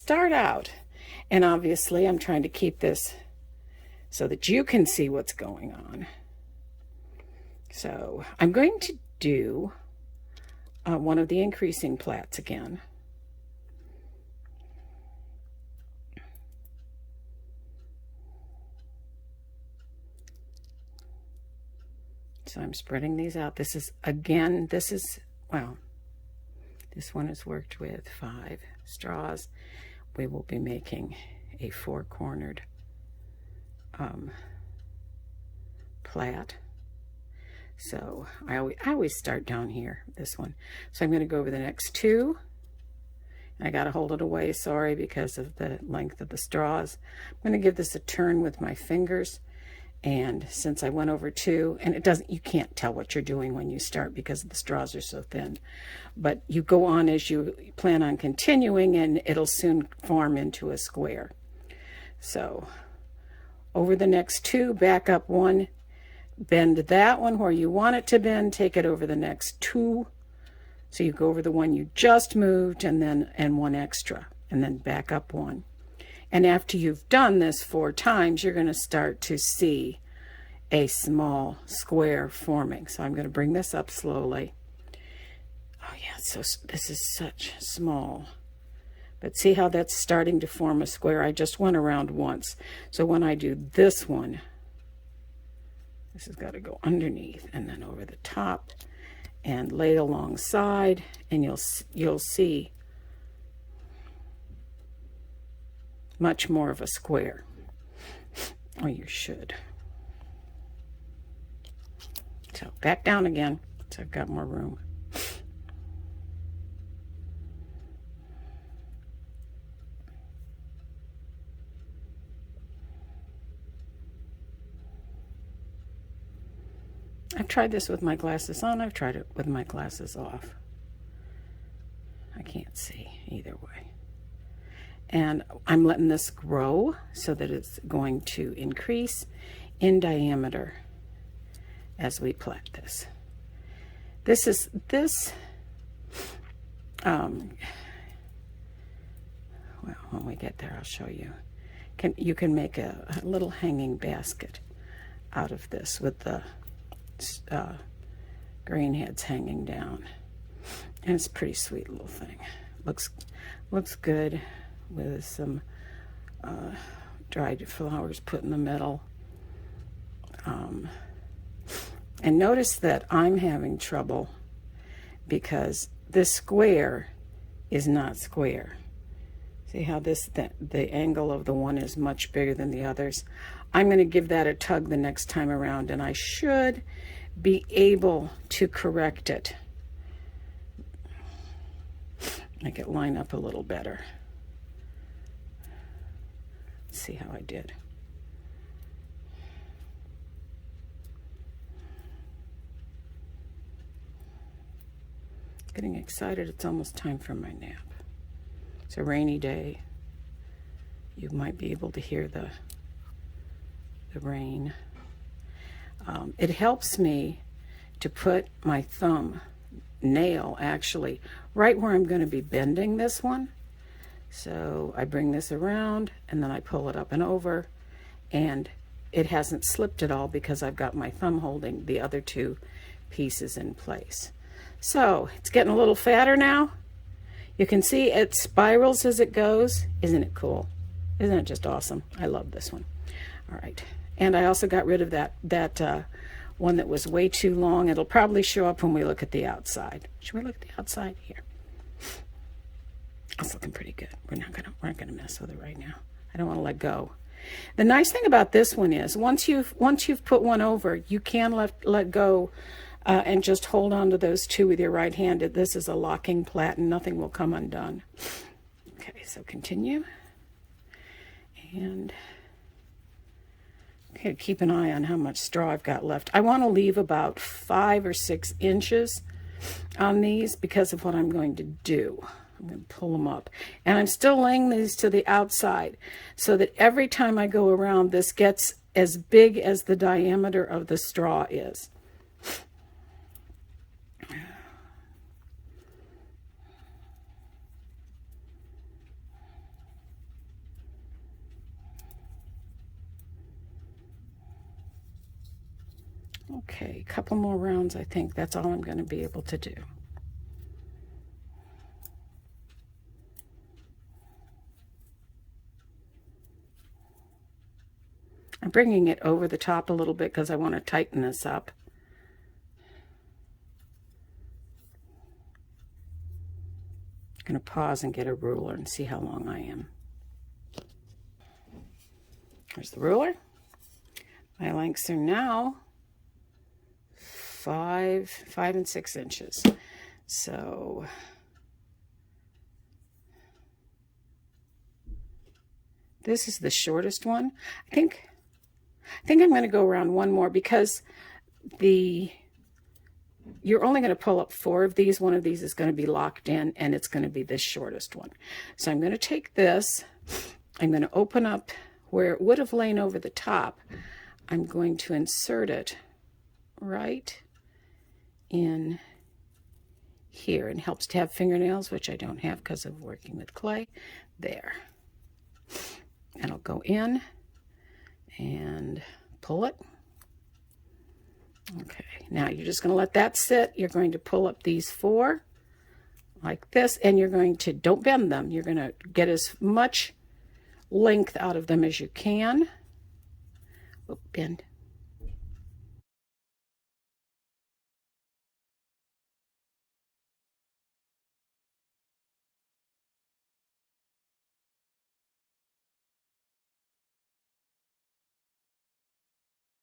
start out, and obviously I'm trying to keep this so that you can see what's going on. So I'm going to do one of the increasing plaits again. So I'm spreading these out. This is, again, well, this one is worked with 5 straws. We will be making a 4-cornered plait. So I always start down here, this one. So I'm going to go over the next 2. I got to hold it away, sorry, because of the length of the straws. I'm going to give this a turn with my fingers. And since I went over 2, and you can't tell what you're doing when you start because the straws are so thin, but you go on as you plan on continuing, and it'll soon form into a square. So over the next 2, back up 1, bend that one where you want it to bend, take it over the next 2. So you go over the one you just moved, and 1 extra, and then back up 1. And after you've done this 4 times, you're going to start to see a small square forming. So I'm going to bring this up slowly. Oh yeah, so this is such small. But see how that's starting to form a square? I just went around once. So when I do this one, this has got to go underneath and then over the top and lay alongside, and you'll see much more of a square, or you should. So back down again, so I've got more room. I've tried this with my glasses on, I've tried it with my glasses off. I can't see either way. And I'm letting this grow so that it's going to increase in diameter as we plait this. Well, when we get there, I'll show you. You can make a little hanging basket out of this with the grain heads hanging down. And it's a pretty sweet little thing. Looks good with some dried flowers put in the middle. And notice that I'm having trouble because this square is not square. See how the angle of the one is much bigger than the others? I'm going to give that a tug the next time around, and I should be able to correct it. Make it line up a little better. Let's see how I did. Getting excited, it's almost time for my nap. It's a rainy day. You might be able to hear the rain. It helps me to put my thumb nail actually right where I'm going to be bending this one. So I bring this around and then I pull it up and over, and it hasn't slipped at all because I've got my thumb holding the other 2 pieces in place. So it's getting a little fatter now. You can see it spirals as it goes. Isn't it cool? Isn't it just awesome? I love this one. All right. And I also got rid of that one that was way too long. It'll probably show up when we look at the outside. Should we look at the outside here? It's looking pretty good. We're not gonna mess with it right now. I don't want to let go. The nice thing about this one is once you've put one over, you can let go and just hold on to those 2 with your right hand. This is a locking plait and nothing will come undone. Okay, so continue. And okay, keep an eye on how much straw I've got left. I want to leave about 5 or 6 inches on these because of what I'm going to do. I'm going to pull them up. And I'm still laying these to the outside so that every time I go around, this gets as big as the diameter of the straw is. Okay, a couple more rounds, I think. That's all I'm going to be able to do. I'm bringing it over the top a little bit because I want to tighten this up. I'm going to pause and get a ruler and see how long I am. Here's the ruler. My lengths are now 5 and 6 inches. So this is the shortest one. I think I'm going to go around one more because you're only going to pull up 4 of these. One of these is going to be locked in, and it's going to be this shortest one. So I'm going to take this. I'm going to open up where it would have lain over the top. I'm going to insert it right in here. It helps to have fingernails, which I don't have because of working with clay. There. And I'll go in and pull it. Okay, now you're just going to let that sit. You're going to pull up these 4 like this, and you're going to, don't bend them. You're going to get as much length out of them as you can. Oh, bend.